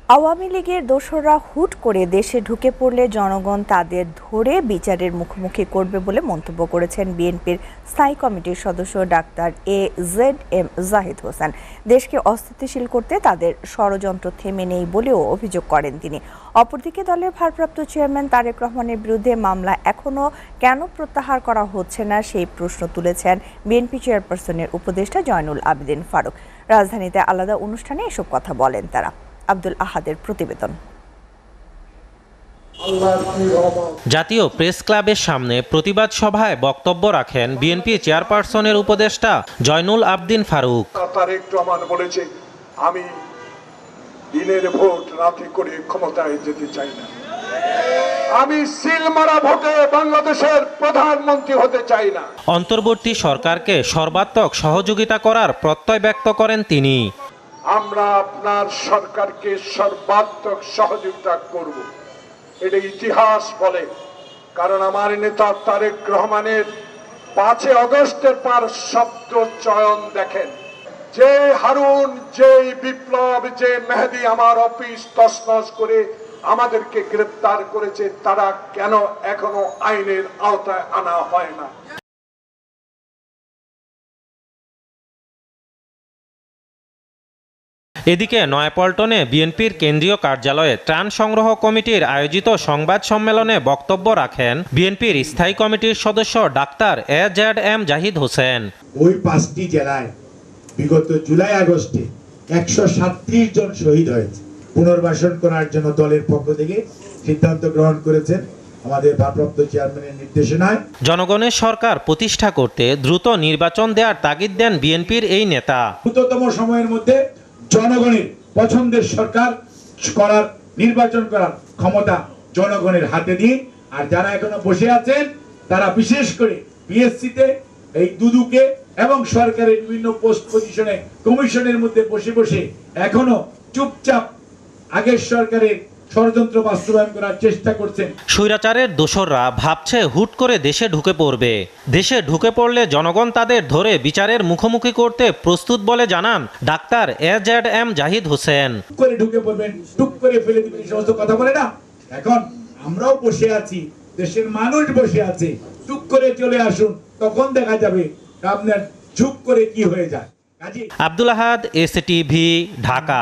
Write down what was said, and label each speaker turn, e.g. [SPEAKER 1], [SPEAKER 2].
[SPEAKER 1] আওয়ামী লীগের দোসররা হুট করে দেশে ঢুকে পড়লে জনগণ তাদের ধরে বিচারের মুখোমুখি করবে বলে মন্তব্য করেছেন বিএনপির স্থায়ী কমিটির সদস্য ডাক্তার AZM জাহিদ হোসেন। দেশকে অস্থিতিশীল করতে তাদের ষড়যন্ত্র থেমে নেই বলেও অভিযোগ করেন তিনি। অপরদিকে দলের ভারপ্রাপ্ত চেয়ারম্যান তারেক রহমানের বিরুদ্ধে মামলা এখনও কেন প্রত্যাহার করা হচ্ছে না সেই প্রশ্ন তুলেছেন বিএনপি চেয়ারপারসনের উপদেষ্টা জয়নুল আবেদিন ফারুক। রাজধানীতে আলাদা অনুষ্ঠানে এসব কথা বলেন তারা। আব্দুল আহাদের প্রতিবেদন।
[SPEAKER 2] জাতীয় প্রেস ক্লাবের সামনে প্রতিবাদ সভায় বক্তব্য রাখেন বিএনপি চেয়ারপারসনের উপদেষ্টা জয়নুল আবেদিন ফারুক।
[SPEAKER 3] তারেক রহমান বলেছে, আমি দিনের ভোট রাতে করে ক্ষমতায় যেতে চাই না, আমি সিল মারা ভোটে বাংলাদেশের প্রধানমন্ত্রী হতে চাই না।
[SPEAKER 2] অন্তর্বর্তী সরকারকে সর্বাত্মক সহযোগিতা করার প্রত্যয় ব্যক্ত করেন তিনি।
[SPEAKER 3] আমরা আপনার সরকারকে সর্বাত্মক সহযোগিতা করব, এটা ইতিহাস বলে। কারণ আমার নেতা তারেক রহমানের 5 আগস্টের পর শব্দ চয়ন দেখেন, যে হারুন, যে বিপ্লব, যে মেহেদী আমার অফিস তছনছ করে আমাদেরকে গ্রেফতার করেছে, তারা কেন এখনো আইনের আওতায় আনা হয় না।
[SPEAKER 2] এদিকে নয়াপল্টনে বিএনপির কেন্দ্রীয় কার্যালয়ে ত্রাণ সংগ্রহ কমিটির আয়োজিত সংবাদ সম্মেলনে বক্তব্য রাখেন বিএনপির স্থায়ী কমিটির সদস্য ডাক্তার AZM জাহিদ হোসেন।
[SPEAKER 4] ওই 5টি জেলায় বিগত জুলাই আগস্টে 137 জন শহীদ হয়েছে। পুনর্বাসন করার জন্য দলের পক্ষ থেকে সিদ্ধান্ত গ্রহণ করেছেন আমাদের ভারপ্রাপ্ত চেয়ারম্যানের নির্দেশনায়।
[SPEAKER 2] জনগণের সরকার প্রতিষ্ঠা করতে দ্রুত নির্বাচন দেওয়ার তাগিদ দেন বিএনপির এই নেতা।
[SPEAKER 4] দ্রুততম সময়ের মধ্যে জনগণের পছন্দের সরকার করার, নির্বাচন করার ক্ষমতা জনগণের হাতে দিয়ে, আর যারা এখনো বসে আছেন তারা বিশেষ করে বিএসসিতে এই দুদুকে এবং সরকারের বিভিন্ন পোস্ট পজিশনে কমিশনের মধ্যে বসে বসে এখনো চুপচাপ আগের সরকারের ষড়যন্ত্র বাস্তবায়ন করার চেষ্টা করছেন।
[SPEAKER 2] স্বৈরাচারের দোসররা ভাবছে হুট করে দেশে ঢুকে পড়বে। দেশে ঢুকে পড়লে জনগণ তাদের ধরে বিচারের মুখোমুখি করতে প্রস্তুত বলে জানান ডাক্তার AZM জাহিদ হোসেন।
[SPEAKER 4] করে ঢুকে পড়বেন, টুক করে ফেলে দিবেন, এই সমস্ত কথা বলে না। এখন আমরাও বসে আছি, দেশের মানুষ বসে আছে, টুক করে চলে আসুন, তখন দেখা যাবে আপনার ঝুপ করে কি হয়ে যায়।
[SPEAKER 2] আব্দুল আহাদ, STV, ঢাকা।